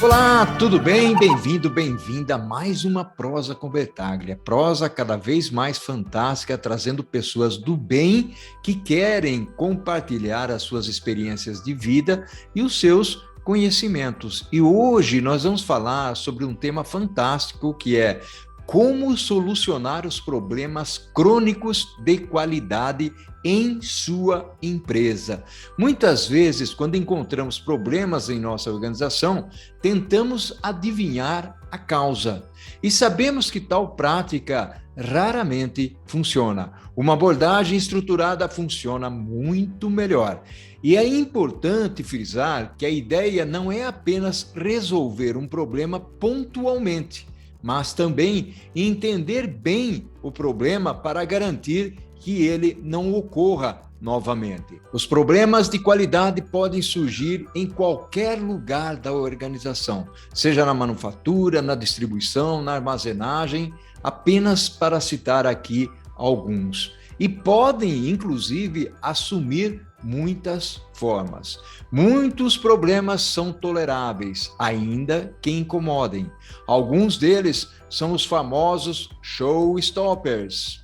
Olá, tudo bem? Bem-vindo, bem-vinda a mais uma Prosa com Bertaglia. Prosa cada vez mais fantástica, trazendo pessoas do bem que querem compartilhar as suas experiências de vida e os seus conhecimentos. E hoje nós vamos falar sobre um tema fantástico que é como solucionar os problemas crônicos de qualidade em sua empresa. Muitas vezes, quando encontramos problemas em nossa organização, tentamos adivinhar a causa e sabemos que tal prática raramente funciona. Uma abordagem estruturada funciona muito melhor. E é importante frisar que a ideia não é apenas resolver um problema pontualmente, mas também entender bem o problema para garantir que ele não ocorra novamente. Os problemas de qualidade podem surgir em qualquer lugar da organização, seja na manufatura, na distribuição, na armazenagem, apenas para citar aqui alguns. E podem, inclusive, assumir muitas formas. Muitos problemas são toleráveis, ainda que incomodem. Alguns deles são os famosos showstoppers.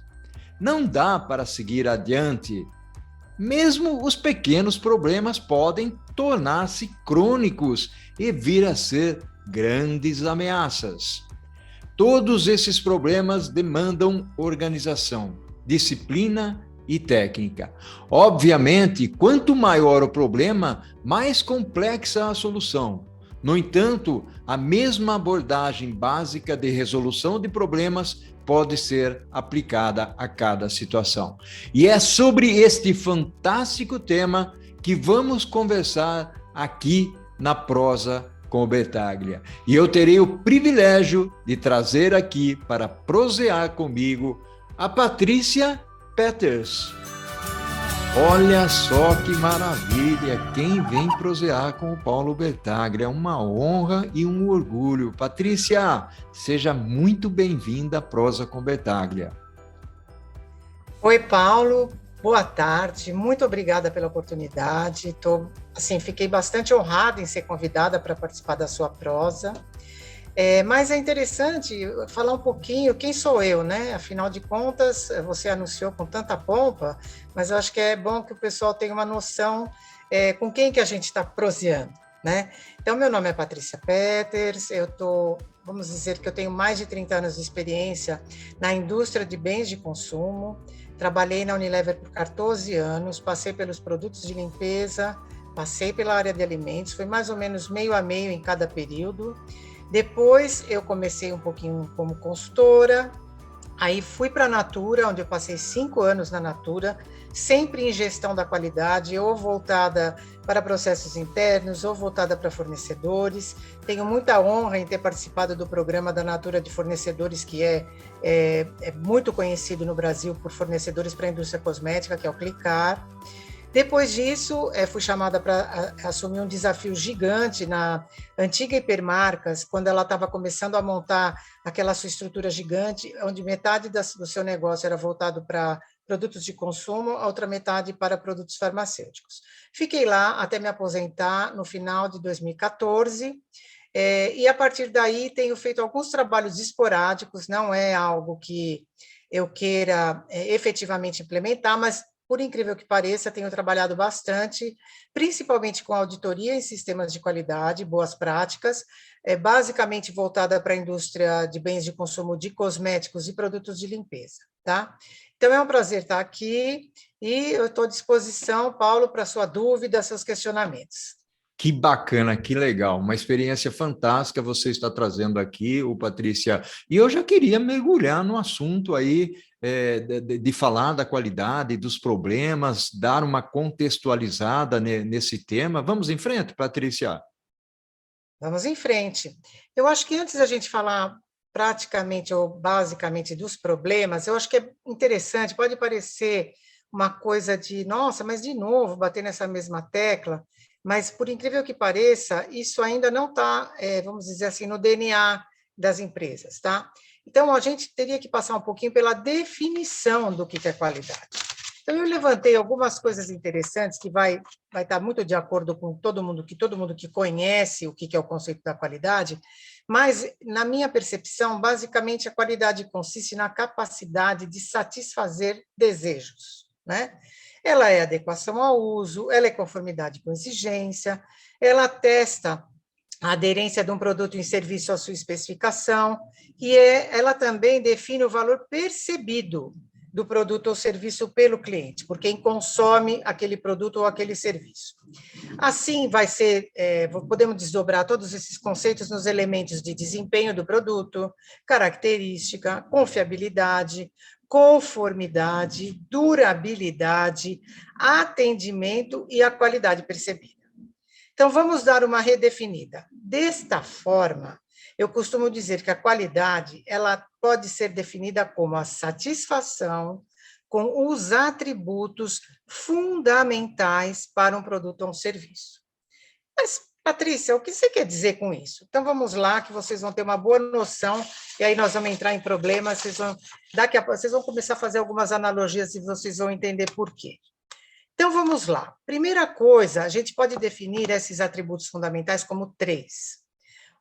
Não dá para seguir adiante. Mesmo os pequenos problemas podem tornar-se crônicos e vir a ser grandes ameaças. Todos esses problemas demandam organização, disciplina e técnica. Obviamente, quanto maior o problema, mais complexa a solução. No entanto, a mesma abordagem básica de resolução de problemas pode ser aplicada a cada situação. E é sobre este fantástico tema que vamos conversar aqui na Prosa com Bertaglia. E eu terei o privilégio de trazer aqui para prosear comigo a Patrícia Peters. Olha só que maravilha, quem vem prosear com o Paulo Bertaglia, é uma honra e um orgulho. Patrícia, seja muito bem-vinda à Prosa com Bertaglia. Oi, Paulo, boa tarde, muito obrigada pela oportunidade. Fiquei bastante honrada em ser convidada para participar da sua prosa. Mas é interessante falar um pouquinho quem sou eu, né? Afinal de contas, você anunciou com tanta pompa, mas eu acho que é bom que o pessoal tenha uma noção com quem que a gente está proseando, né? Então, meu nome é Patrícia Peters, vamos dizer que eu tenho mais de 30 anos de experiência na indústria de bens de consumo, trabalhei na Unilever por 14 anos, passei pelos produtos de limpeza, passei pela área de alimentos, foi mais ou menos meio a meio em cada período. Depois eu comecei um pouquinho como consultora, aí fui para a Natura, onde eu passei 5 anos na Natura, sempre em gestão da qualidade, ou voltada para processos internos, ou voltada para fornecedores. Tenho muita honra em ter participado do programa da Natura de fornecedores, que é muito conhecido no Brasil por fornecedores para a indústria cosmética, que é o Clicar. Depois disso, fui chamada para assumir um desafio gigante na antiga Hipermarcas, quando ela estava começando a montar aquela sua estrutura gigante, onde metade do seu negócio era voltado para produtos de consumo, a outra metade para produtos farmacêuticos. Fiquei lá até me aposentar no final de 2014, e a partir daí tenho feito alguns trabalhos esporádicos, não é algo que eu queira efetivamente implementar, mas por incrível que pareça, tenho trabalhado bastante, principalmente com auditoria em sistemas de qualidade, boas práticas, basicamente voltada para a indústria de bens de consumo de cosméticos e produtos de limpeza, tá? Então, é um prazer estar aqui e eu estou à disposição, Paulo, para sua dúvida, seus questionamentos. Que bacana, que legal, uma experiência fantástica você está trazendo aqui, Patrícia. E eu já queria mergulhar no assunto aí, de falar da qualidade, dos problemas, dar uma contextualizada nesse tema. Vamos em frente, Patrícia? Vamos em frente. Eu acho que antes da gente falar praticamente ou basicamente dos problemas, eu acho que é interessante, pode parecer uma coisa de, nossa, mas de novo, bater nessa mesma tecla, mas por incrível que pareça, isso ainda não está, vamos dizer assim, no DNA das empresas, tá? Então, a gente teria que passar um pouquinho pela definição do que é qualidade. Então, eu levantei algumas coisas interessantes que vai estar muito de acordo com todo mundo que conhece o que é o conceito da qualidade, mas, na minha percepção, basicamente, a qualidade consiste na capacidade de satisfazer desejos, né? Ela é adequação ao uso, ela é conformidade com exigência, ela testa a aderência de um produto em serviço à sua especificação, e ela também define o valor percebido do produto ou serviço pelo cliente, por quem consome aquele produto ou aquele serviço. Assim, podemos desdobrar todos esses conceitos nos elementos de desempenho do produto, característica, confiabilidade, conformidade, durabilidade, atendimento e a qualidade percebida. Então, vamos dar uma redefinida. Desta forma, eu costumo dizer que a qualidade ela pode ser definida como a satisfação com os atributos fundamentais para um produto ou um serviço. Mas, Patrícia, o que você quer dizer com isso? Então, vamos lá, que vocês vão ter uma boa noção, e aí nós vamos entrar em problemas, daqui a pouco, vocês vão começar a fazer algumas analogias e vocês vão entender por quê. Então, vamos lá. Primeira coisa, a gente pode definir esses atributos fundamentais como 3.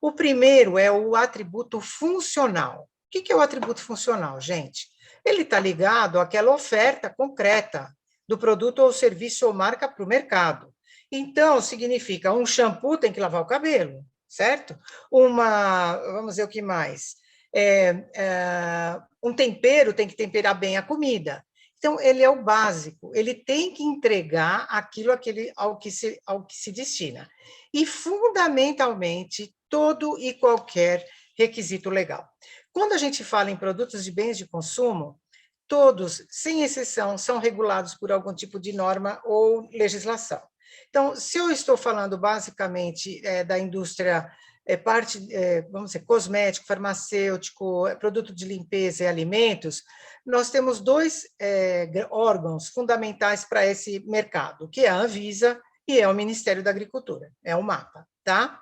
O primeiro é o atributo funcional. O que é o atributo funcional, gente? Ele está ligado àquela oferta concreta do produto ou serviço ou marca para o mercado. Então, significa um shampoo tem que lavar o cabelo, certo? Vamos ver o que mais? Um tempero tem que temperar bem a comida. Então, ele é o básico, ele tem que entregar aquilo ao que se destina. E, fundamentalmente, todo e qualquer requisito legal. Quando a gente fala em produtos de bens de consumo, todos, sem exceção, são regulados por algum tipo de norma ou legislação. Então, se eu estou falando basicamente da indústria, vamos dizer, cosmético, farmacêutico, produto de limpeza e alimentos, nós temos 2 órgãos fundamentais para esse mercado, que é a Anvisa e é o Ministério da Agricultura, é o MAPA, tá?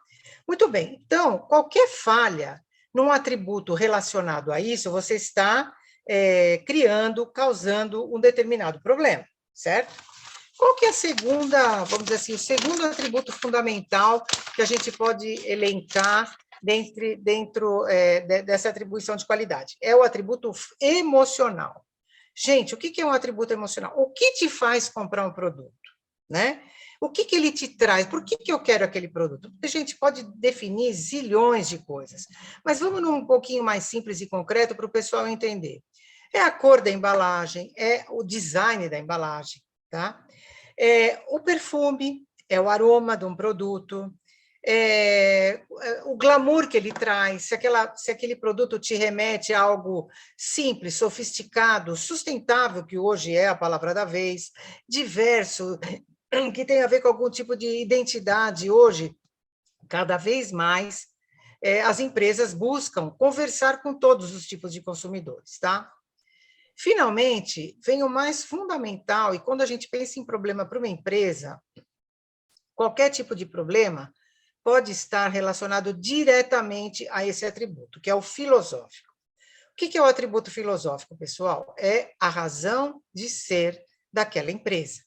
Muito bem, então, qualquer falha num atributo relacionado a isso, você está causando um determinado problema, certo? Qual que é a segunda, vamos dizer assim, o segundo atributo fundamental que a gente pode elencar dentro dessa atribuição de qualidade? É o atributo emocional. Gente, o que é um atributo emocional? O que te faz comprar um produto, né? O que ele te traz? Por que eu quero aquele produto? Porque a gente pode definir zilhões de coisas, mas vamos num pouquinho mais simples e concreto para o pessoal entender. É a cor da embalagem, é o design da embalagem, tá? O perfume, é o aroma de um produto, o glamour que ele traz, se aquele produto te remete a algo simples, sofisticado, sustentável, que hoje é a palavra da vez, diverso, que tem a ver com algum tipo de identidade. Hoje, cada vez mais, as empresas buscam conversar com todos os tipos de consumidores, tá? Finalmente, vem o mais fundamental, e quando a gente pensa em problema para uma empresa, qualquer tipo de problema pode estar relacionado diretamente a esse atributo, que é o filosófico. O que é o atributo filosófico, pessoal? É a razão de ser daquela empresa.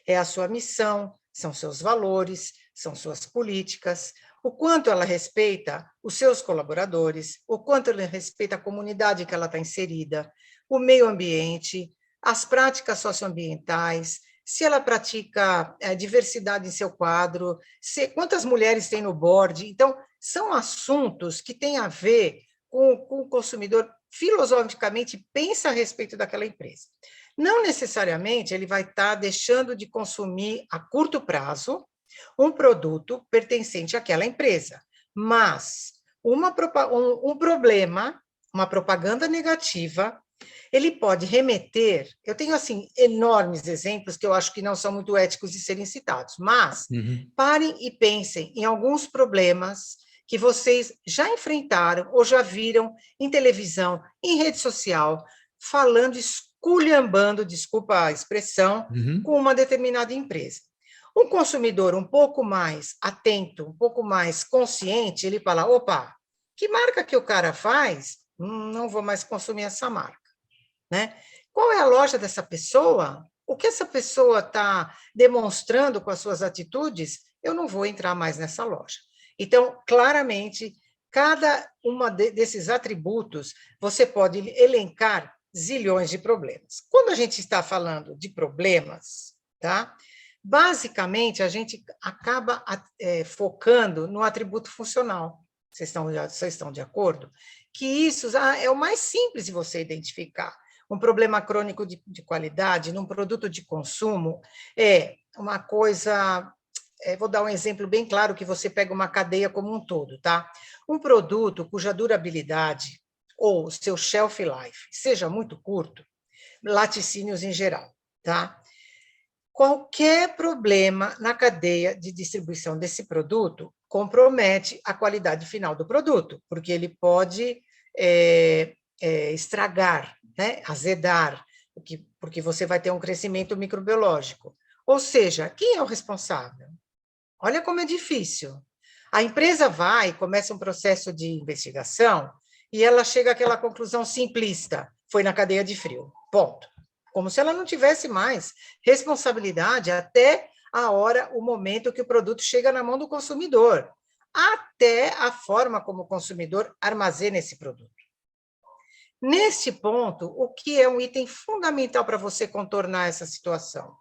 É a sua missão, são seus valores, são suas políticas, o quanto ela respeita os seus colaboradores, o quanto ela respeita a comunidade que ela está inserida, o meio ambiente, as práticas socioambientais, se ela pratica diversidade em seu quadro, quantas mulheres tem no board. Então, são assuntos que têm a ver com o consumidor filosoficamente pensa a respeito daquela empresa. Não necessariamente ele vai estar deixando de consumir a curto prazo um produto pertencente àquela empresa, mas um problema, uma propaganda negativa, ele pode remeter, eu tenho assim enormes exemplos que eu acho que não são muito éticos de serem citados, mas parem e pensem em alguns problemas que vocês já enfrentaram ou já viram em televisão, em rede social, falando, esculhambando, desculpa a expressão, com uma determinada empresa. Um consumidor um pouco mais atento, um pouco mais consciente, ele fala, opa, que marca que o cara faz? Não vou mais consumir essa marca. Né? Qual é a loja dessa pessoa? o que essa pessoa está demonstrando com as suas atitudes, eu não vou entrar mais nessa loja. Então, claramente, cada uma desses atributos, você pode elencar zilhões de problemas. Quando a gente está falando de problemas, tá? Basicamente, a gente acaba focando no atributo funcional. Vocês estão de acordo? Que isso é o mais simples de você identificar. Um problema crônico de qualidade num produto de consumo é uma coisa... vou dar um exemplo bem claro que você pega uma cadeia como um todo, tá? Um produto cuja durabilidade ou seu shelf life seja muito curto, laticínios em geral, tá? Qualquer problema na cadeia de distribuição desse produto compromete a qualidade final do produto, porque ele pode estragar, né? Azedar, porque você vai ter um crescimento microbiológico. Ou seja, quem é o responsável? Olha como é difícil. A empresa vai, começa um processo de investigação e ela chega àquela conclusão simplista, foi na cadeia de frio, ponto. Como se ela não tivesse mais responsabilidade até a hora, o momento que o produto chega na mão do consumidor, até a forma como o consumidor armazena esse produto. Neste ponto, o que é um item fundamental para você contornar essa situação?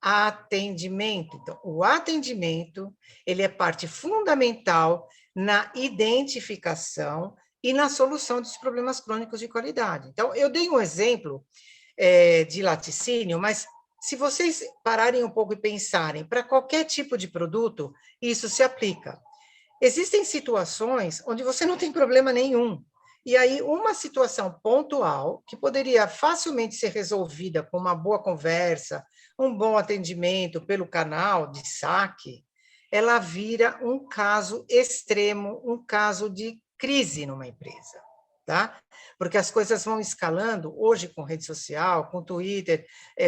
Atendimento. Então, o atendimento, ele é parte fundamental na identificação e na solução dos problemas crônicos de qualidade. Então, eu dei um exemplo de laticínio, mas se vocês pararem um pouco e pensarem, para qualquer tipo de produto, isso se aplica. Existem situações onde você não tem problema nenhum, e aí uma situação pontual, que poderia facilmente ser resolvida com uma boa conversa, um bom atendimento pelo canal de saque, ela vira um caso extremo, um caso de crise numa empresa, tá? Porque as coisas vão escalando, hoje com rede social, com Twitter,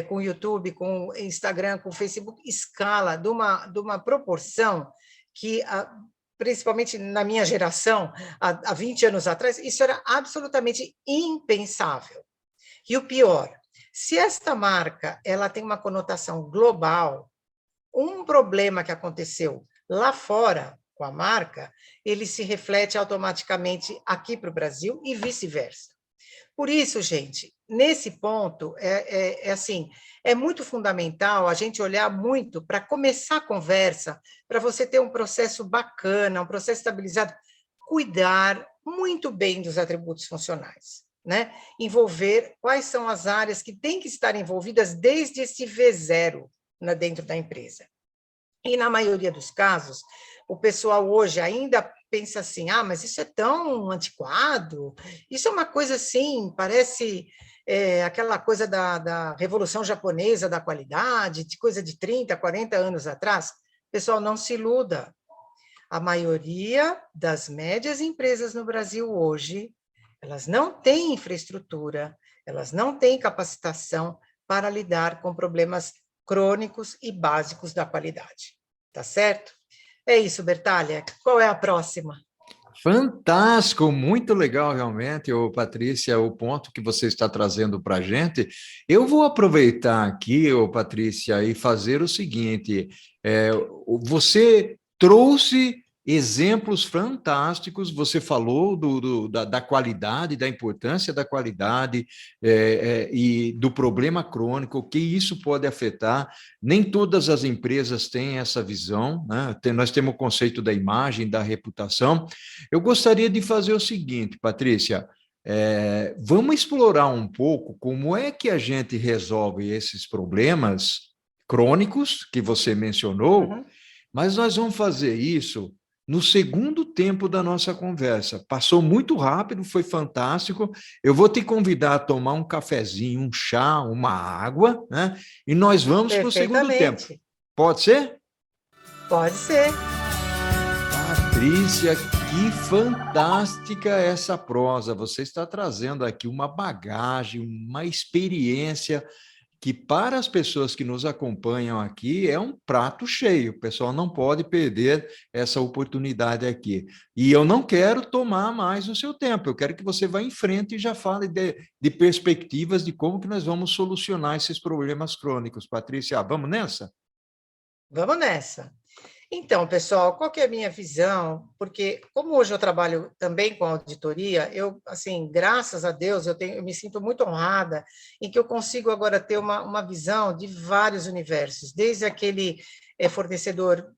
com YouTube, com Instagram, com Facebook, escala de uma proporção que... principalmente na minha geração, há 20 anos atrás, isso era absolutamente impensável. E o pior, se esta marca ela tem uma conotação global, um problema que aconteceu lá fora com a marca, ele se reflete automaticamente aqui para o Brasil e vice-versa. Por isso, gente, nesse ponto, assim, é muito fundamental a gente olhar muito para começar a conversa, para você ter um processo bacana, um processo estabilizado, cuidar muito bem dos atributos funcionais, né? Envolver quais são as áreas que têm que estar envolvidas desde esse V0 dentro da empresa. E, na maioria dos casos, o pessoal hoje ainda pensa assim, mas isso é tão antiquado, isso é uma coisa assim, parece aquela coisa da Revolução Japonesa da qualidade, de coisa de 30, 40 anos atrás. Pessoal, não se iluda. A maioria das médias empresas no Brasil hoje, elas não têm infraestrutura, elas não têm capacitação para lidar com problemas crônicos e básicos da qualidade. Tá certo? É isso, Bertalha. Qual é a próxima? Fantástico, muito legal realmente, Patrícia, o ponto que você está trazendo para a gente. Eu vou aproveitar aqui, Patrícia, e fazer o seguinte: você trouxe exemplos fantásticos, você falou da qualidade, da importância da qualidade e do problema crônico, que isso pode afetar. Nem todas as empresas têm essa visão, né? Nós temos o conceito da imagem, da reputação. Eu gostaria de fazer o seguinte, Patrícia, vamos explorar um pouco como é que a gente resolve esses problemas crônicos que você mencionou, mas nós vamos fazer isso no segundo tempo da nossa conversa. Passou muito rápido, foi fantástico. Eu vou te convidar a tomar um cafezinho, um chá, uma água, né? E nós vamos para o segundo tempo. Pode ser? Pode ser. Patrícia, que fantástica essa prosa. Você está trazendo aqui uma bagagem, uma experiência que para as pessoas que nos acompanham aqui é um prato cheio. O pessoal não pode perder essa oportunidade aqui. E eu não quero tomar mais o seu tempo. Eu quero que você vá em frente e já fale de perspectivas de como que nós vamos solucionar esses problemas crônicos. Patrícia, vamos nessa? Vamos nessa. Então, pessoal, qual que é a minha visão? Porque como hoje eu trabalho também com auditoria, eu, assim, graças a Deus, eu me sinto muito honrada em que eu consigo agora ter uma visão de vários universos, desde aquele fornecedor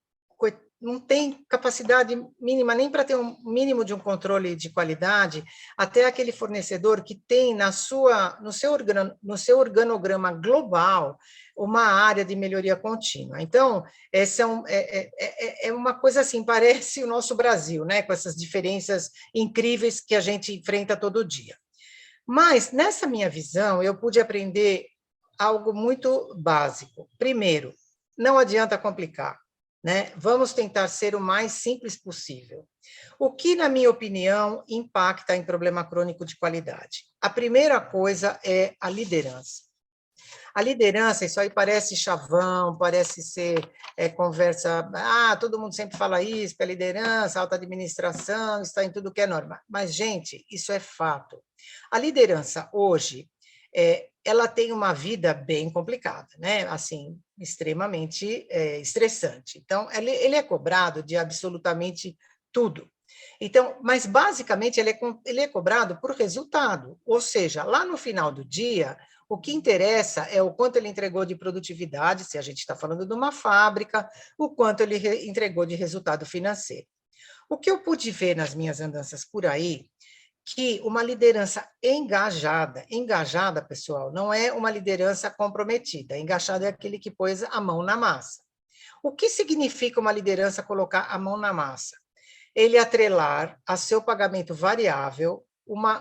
não tem capacidade mínima nem para ter um mínimo de um controle de qualidade, até aquele fornecedor que tem no seu organograma global uma área de melhoria contínua. Então, essa é uma coisa assim, parece o nosso Brasil, né? Com essas diferenças incríveis que a gente enfrenta todo dia. Mas, nessa minha visão, eu pude aprender algo muito básico. Primeiro, não adianta complicar, né? Vamos tentar ser o mais simples possível. O que, na minha opinião, impacta em problema crônico de qualidade? A primeira coisa é a liderança. A liderança, isso aí parece chavão, parece ser conversa, todo mundo sempre fala isso, que a liderança, a alta administração, está em tudo que é norma. Mas, gente, isso é fato. A liderança hoje, ela tem uma vida bem complicada, né? Assim, extremamente estressante. Então, ele é cobrado de absolutamente tudo. Então, mas basicamente ele é cobrado por resultado, ou seja, lá no final do dia, o que interessa é o quanto ele entregou de produtividade, se a gente está falando de uma fábrica, o quanto ele entregou de resultado financeiro. O que eu pude ver nas minhas andanças por aí, que uma liderança engajada, pessoal, não é uma liderança comprometida. Engajado é aquele que pôs a mão na massa. O que significa uma liderança colocar a mão na massa? Ele atrelar a seu pagamento variável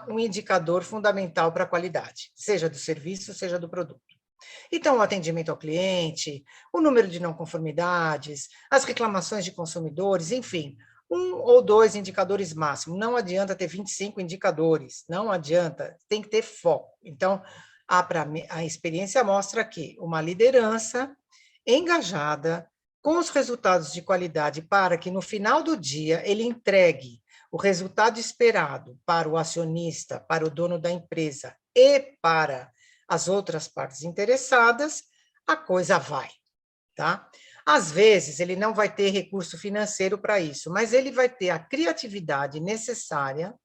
um indicador fundamental para a qualidade, seja do serviço, seja do produto. Então, o atendimento ao cliente, o número de não conformidades, as reclamações de consumidores, enfim, um ou dois indicadores máximo. Não adianta ter 25 indicadores, não adianta, tem que ter foco. Então, a experiência mostra que uma liderança engajada, com os resultados de qualidade, para que no final do dia ele entregue o resultado esperado para o acionista, para o dono da empresa e para as outras partes interessadas, a coisa vai, tá? Às vezes, ele não vai ter recurso financeiro para isso, mas ele vai ter a criatividade necessária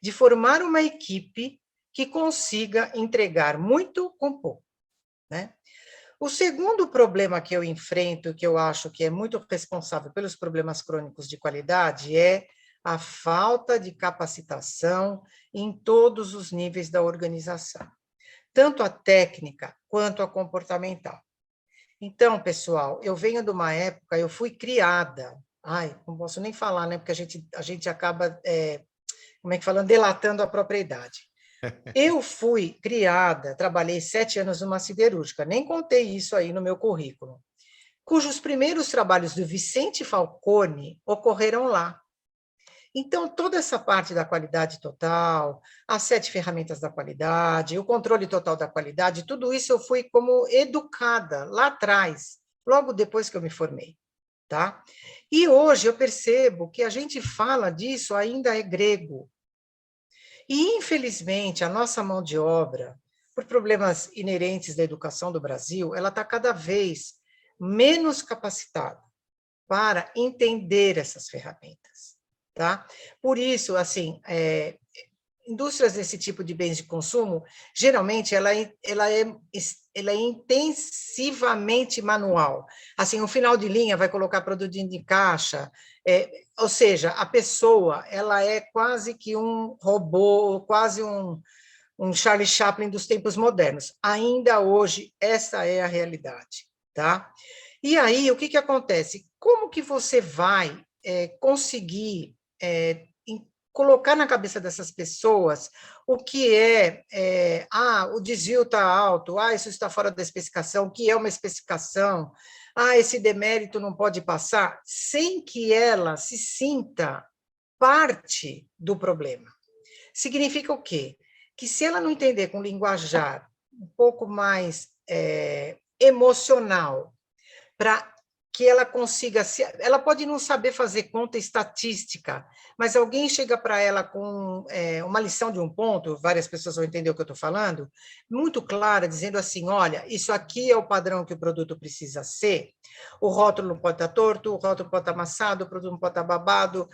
de formar uma equipe que consiga entregar muito com pouco, né? O segundo problema que eu enfrento, que eu acho que é muito responsável pelos problemas crônicos de qualidade, é a falta de capacitação em todos os níveis da organização, tanto a técnica quanto a comportamental. Então, pessoal, eu venho de uma época, eu fui criada, não posso nem falar, né, porque a gente acaba, como é que falando, delatando a propriedade. Eu fui criada, trabalhei 7 anos numa siderúrgica, nem contei isso aí no meu currículo, cujos primeiros trabalhos do Vicente Falcone ocorreram lá. Então, toda essa parte da qualidade total, as 7 ferramentas da qualidade, o controle total da qualidade, tudo isso eu fui como educada lá atrás, logo depois que eu me formei, tá? E hoje eu percebo que a gente fala disso ainda é grego. E, infelizmente, a nossa mão de obra, por problemas inerentes da educação do Brasil, ela está cada vez menos capacitada para entender essas ferramentas, tá? Por isso, assim, indústrias desse tipo de bens de consumo, geralmente ela é intensivamente manual. Assim, o final de linha vai colocar produto de caixa, ou seja, a pessoa ela é quase que um robô, quase um Charlie Chaplin dos tempos modernos. Ainda hoje, essa é a realidade, tá? E aí, o que acontece? Como que você vai conseguir colocar na cabeça dessas pessoas o que o desvio está alto, isso está fora da especificação, o que é uma especificação, esse demérito não pode passar, sem que ela se sinta parte do problema. Significa o quê? Que se ela não entender com linguajar um pouco mais emocional, para que ela consiga, ela pode não saber fazer conta estatística, mas alguém chega para ela com uma lição de um ponto, várias pessoas vão entender o que eu estou falando, muito clara, dizendo assim, olha, isso aqui é o padrão que o produto precisa ser, o rótulo não pode estar torto, o rótulo pode estar amassado, o produto não pode estar babado,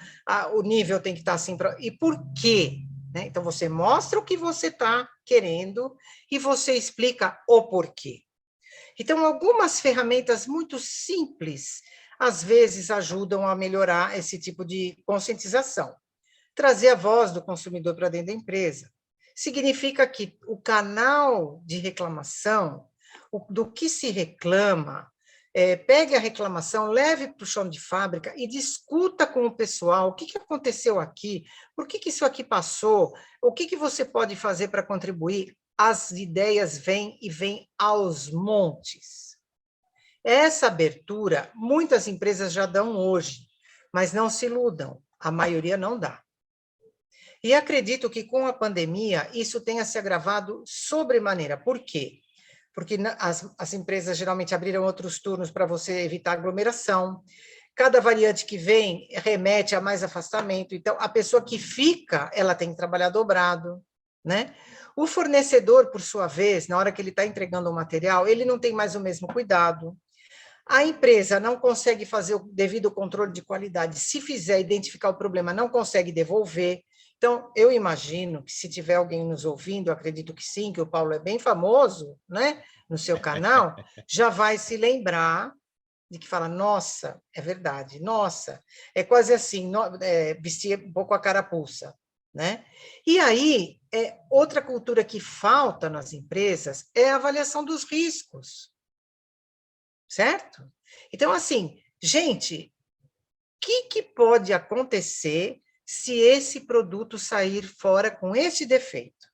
o nível tem que estar assim, e por quê? Né? Então, você mostra o que você está querendo e você explica o porquê. Então, algumas ferramentas muito simples, às vezes, ajudam a melhorar esse tipo de conscientização. Trazer a voz do consumidor para dentro da empresa. Significa que o canal de reclamação, do que se reclama, pegue a reclamação, leve para o chão de fábrica e discuta com o pessoal o que aconteceu aqui, por que isso aqui passou, o que você pode fazer para contribuir. As ideias vêm e vêm aos montes. Essa abertura, muitas empresas já dão hoje, mas não se iludam, a maioria não dá. E acredito que com a pandemia isso tenha se agravado sobremaneira. Por quê? Porque as empresas geralmente abriram outros turnos para você evitar aglomeração. Cada variante que vem remete a mais afastamento. Então, a pessoa que fica, ela tem que trabalhar dobrado, né? O fornecedor, por sua vez, na hora que ele está entregando o material, ele não tem mais o mesmo cuidado. A empresa não consegue fazer o devido controle de qualidade. Se fizer identificar o problema, não consegue devolver. Então, eu imagino que se tiver alguém nos ouvindo, eu acredito que sim, que o Paulo é bem famoso, né, no seu canal, já vai se lembrar de que fala, nossa, é verdade, nossa, é quase assim, vestir um pouco a carapuça, né? E aí, outra cultura que falta nas empresas é a avaliação dos riscos, certo? Então, assim, gente, o que pode acontecer se esse produto sair fora com esse defeito?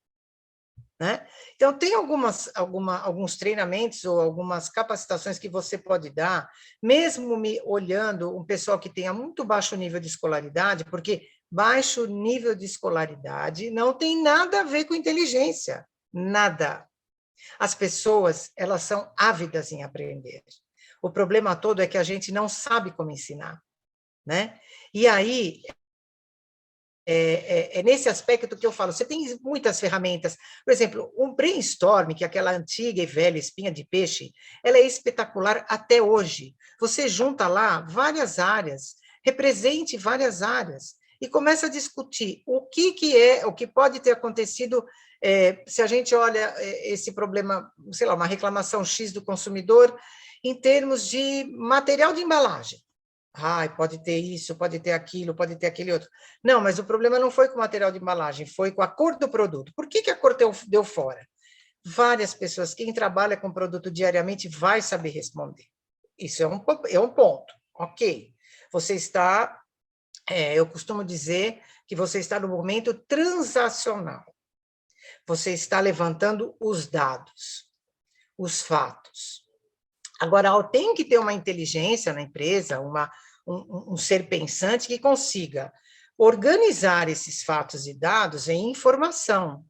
Né? Então, tem alguns treinamentos ou algumas capacitações que você pode dar, mesmo me olhando um pessoal que tenha muito baixo nível de escolaridade, porque baixo nível de escolaridade não tem nada a ver com inteligência, nada. As pessoas, elas são ávidas em aprender. O problema todo é que a gente não sabe como ensinar, né? E aí, nesse aspecto que eu falo, você tem muitas ferramentas. Por exemplo, um brainstorm, que é aquela antiga e velha espinha de peixe, ela é espetacular até hoje. Você junta lá várias áreas, represente várias áreas, e começa a discutir o que pode ter acontecido se a gente olha esse problema, sei lá, uma reclamação X do consumidor, em termos de material de embalagem. Pode ter isso, pode ter aquilo, pode ter aquele outro. Não, mas o problema não foi com o material de embalagem, foi com a cor do produto. Por que a cor deu fora? Várias pessoas, quem trabalha com produto diariamente vai saber responder. Isso é um ponto, ok. Você está, eu costumo dizer que você está no momento transacional. Você está levantando os dados, os fatos. Agora, tem que ter uma inteligência na empresa, um ser pensante que consiga organizar esses fatos e dados em informação.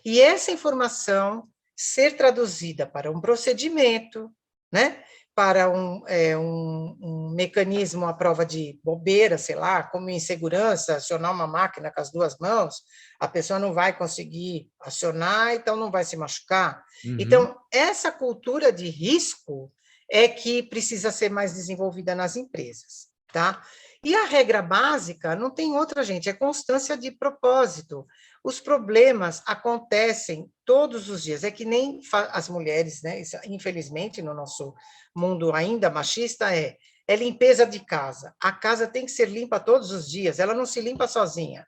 E essa informação ser traduzida para um procedimento, né? Para um mecanismo à prova de bobeira, sei lá, como em segurança, acionar uma máquina com as duas mãos, a pessoa não vai conseguir acionar, então não vai se machucar. Uhum. Então, essa cultura de risco é que precisa ser mais desenvolvida nas empresas, tá? E a regra básica não tem outra, gente, é constância de propósito. Os problemas acontecem todos os dias, é que nem as mulheres, né? Infelizmente, no nosso mundo ainda machista, é limpeza de casa. A casa tem que ser limpa todos os dias, ela não se limpa sozinha.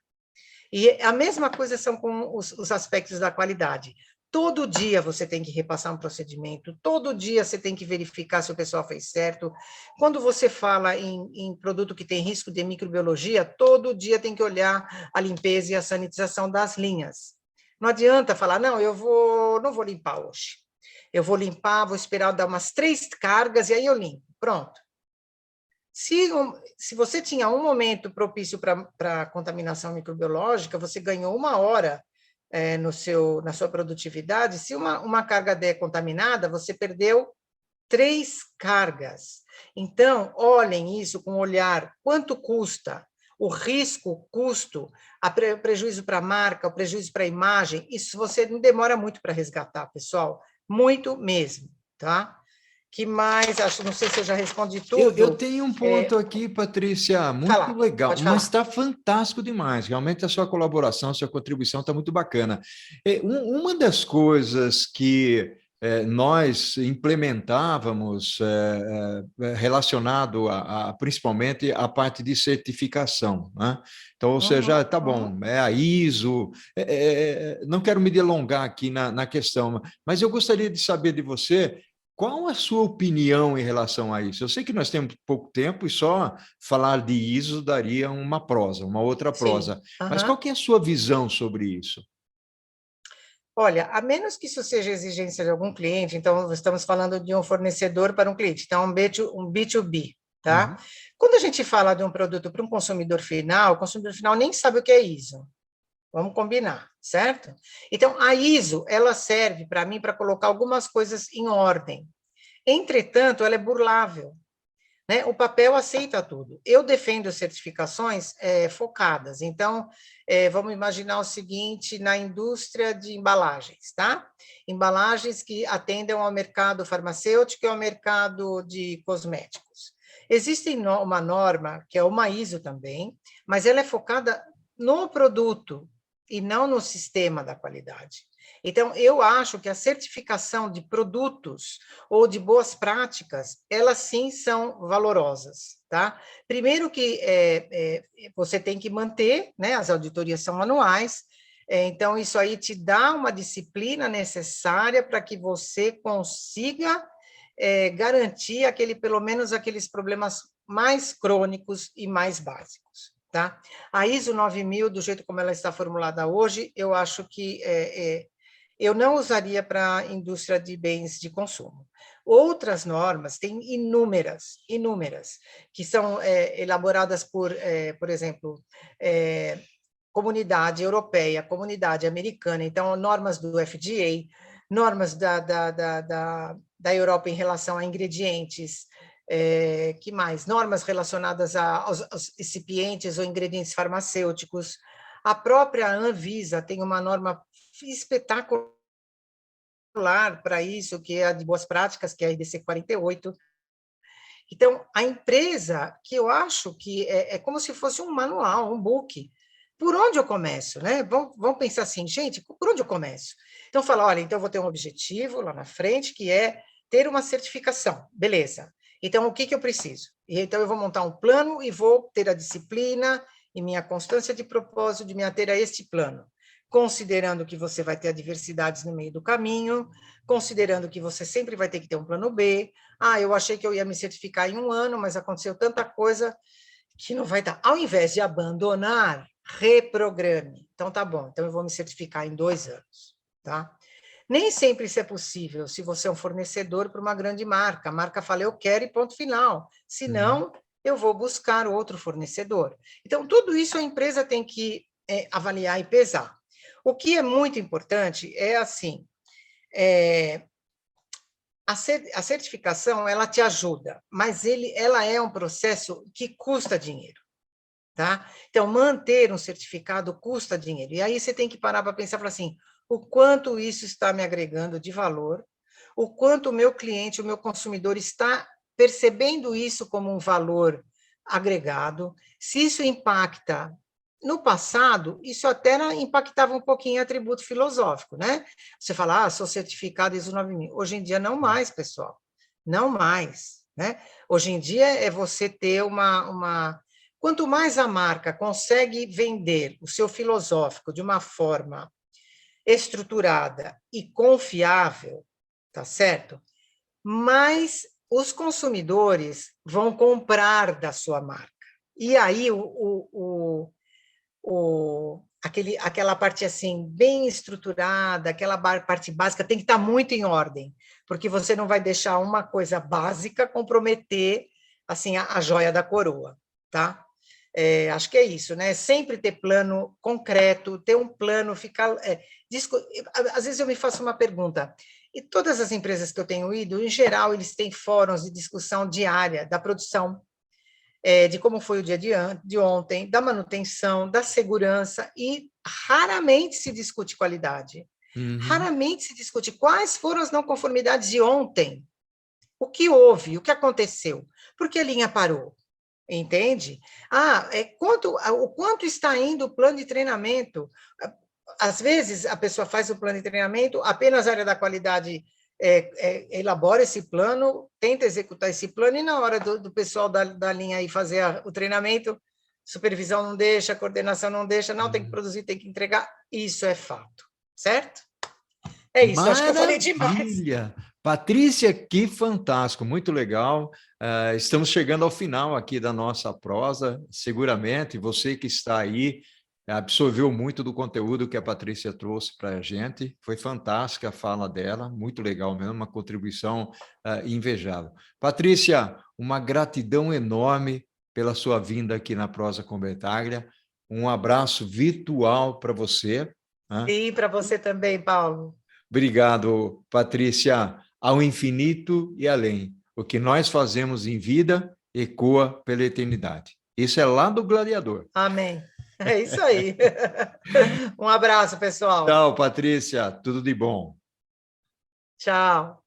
E a mesma coisa são com os aspectos da qualidade. Todo dia você tem que repassar um procedimento, todo dia você tem que verificar se o pessoal fez certo. Quando você fala em produto que tem risco de microbiologia, todo dia tem que olhar a limpeza e a sanitização das linhas. Não adianta falar, não, não vou limpar hoje. Eu vou limpar, vou esperar dar umas 3 cargas e aí eu limpo. Pronto. Se você tinha um momento propício para contaminação microbiológica, você ganhou 1 hora na sua produtividade, se uma carga D é contaminada, você perdeu 3 cargas. Então, olhem isso com um olhar, quanto custa? O risco, o custo, o prejuízo para a marca, o prejuízo para a imagem, isso você não demora muito para resgatar, pessoal, muito mesmo, tá? Que mais? Não sei se eu já respondi Eu tudo. tenho um ponto aqui, Patrícia, muito Falar, legal, pode mas falar. está fantástico demais. Realmente a sua colaboração, a sua contribuição está muito bacana. Uma das coisas que nós implementávamos relacionado principalmente à parte de certificação, né? Então, ou seja, tá Uhum. bom, é a ISO. Não quero me delongar aqui na questão, mas eu gostaria de saber de você. Qual a sua opinião em relação a isso? Eu sei que nós temos pouco tempo e só falar de ISO daria uma prosa, uma outra Sim. prosa. Mas qual Uhum. que é a sua visão sobre isso? Olha, a menos que isso seja exigência de algum cliente, então estamos falando de um fornecedor para um cliente, então um B2B, tá? Uhum. Quando a gente fala de um produto para um consumidor final, o consumidor final nem sabe o que é ISO. Vamos combinar, certo? Então, a ISO, ela serve para mim para colocar algumas coisas em ordem. Entretanto, ela é burlável. Né? O papel aceita tudo. Eu defendo certificações focadas. Então, vamos imaginar o seguinte, na indústria de embalagens, tá? Embalagens que atendem ao mercado farmacêutico e ao mercado de cosméticos. Existe uma norma, que é uma ISO também, mas ela é focada no produto e não no sistema da qualidade. Então, eu acho que a certificação de produtos ou de boas práticas, elas sim são valorosas, tá? Primeiro que você tem que manter, né? As auditorias são anuais, então isso aí te dá uma disciplina necessária para que você consiga garantir pelo menos aqueles problemas mais crônicos e mais básicos. Tá? A ISO 9000, do jeito como ela está formulada hoje, eu acho que eu não usaria para a indústria de bens de consumo. Outras normas, tem inúmeras, que são elaboradas por exemplo, comunidade europeia, comunidade americana, então, normas do FDA, normas da Europa em relação a ingredientes, que mais? Normas relacionadas aos recipientes ou ingredientes farmacêuticos. A própria Anvisa tem uma norma espetacular para isso, que é a de boas práticas, que é a IDC 48. Então, a empresa, que eu acho que é como se fosse um manual, um book. Por onde eu começo, né? Vamos pensar assim, gente, por onde eu começo? Então, fala, olha, então eu vou ter um objetivo lá na frente, que é ter uma certificação. Beleza. Então, o que eu preciso? E então, eu vou montar um plano e vou ter a disciplina e minha constância de propósito de me ater a este plano, considerando que você vai ter adversidades no meio do caminho, considerando que você sempre vai ter que ter um plano B. Eu achei que eu ia me certificar em um ano, mas aconteceu tanta coisa que não vai dar. Ao invés de abandonar, reprograme. Então, tá bom, então eu vou me certificar em 2 anos, tá? Nem sempre isso é possível se você é um fornecedor para uma grande marca. A marca fala, eu quero e ponto final. Se Uhum. não, eu vou buscar outro fornecedor. Então, tudo isso a empresa tem que avaliar e pesar. O que é muito importante é assim, a certificação, ela te ajuda, mas ela é um processo que custa dinheiro, tá? Então, manter um certificado custa dinheiro. E aí você tem que parar para pensar, falar assim, o quanto isso está me agregando de valor, o quanto o meu cliente, o meu consumidor está percebendo isso como um valor agregado, se isso impacta. No passado, isso até impactava um pouquinho em atributo filosófico, né? Você fala, sou certificado ISO 9000. Hoje em dia, não mais, pessoal. Não mais, né? Hoje em dia, é você ter uma... Quanto mais a marca consegue vender o seu filosófico de uma forma estruturada e confiável, tá certo? Mais os consumidores vão comprar da sua marca. E aí, aquela parte assim, bem estruturada, aquela parte básica tem que estar muito em ordem, porque você não vai deixar uma coisa básica comprometer assim a joia da coroa, tá? Acho que é isso, né? Sempre ter plano concreto, ter um plano, ficar. Às vezes eu me faço uma pergunta. E todas as empresas que eu tenho ido, em geral, eles têm fóruns de discussão diária da produção, de como foi o dia de ontem, da manutenção, da segurança, e raramente se discute qualidade. Uhum. Raramente se discute quais foram as não conformidades de ontem, o que houve, o que aconteceu, por que a linha parou, entende? O quanto está indo o plano de treinamento? Às vezes, a pessoa faz o plano de treinamento, apenas a área da qualidade elabora esse plano, tenta executar esse plano, e na hora do pessoal da linha aí fazer o treinamento, supervisão não deixa, coordenação não deixa, não, tem que produzir, tem que entregar, isso é fato, certo? É isso, acho que eu falei demais. Maravilha! Patrícia, que fantástico, muito legal. Estamos chegando ao final aqui da nossa prosa, seguramente você que está aí absorveu muito do conteúdo que a Patrícia trouxe para a gente. Foi fantástica a fala dela, muito legal mesmo, uma contribuição invejável. Patrícia, uma gratidão enorme pela sua vinda aqui na Prosa com Bertaglia. Um abraço virtual para você. E para você também, Paulo. Obrigado, Patrícia. Ao infinito e além. O que nós fazemos em vida ecoa pela eternidade. Isso é lá do Gladiador. Amém. É isso aí. Um abraço, pessoal. Tchau, Patrícia. Tudo de bom. Tchau.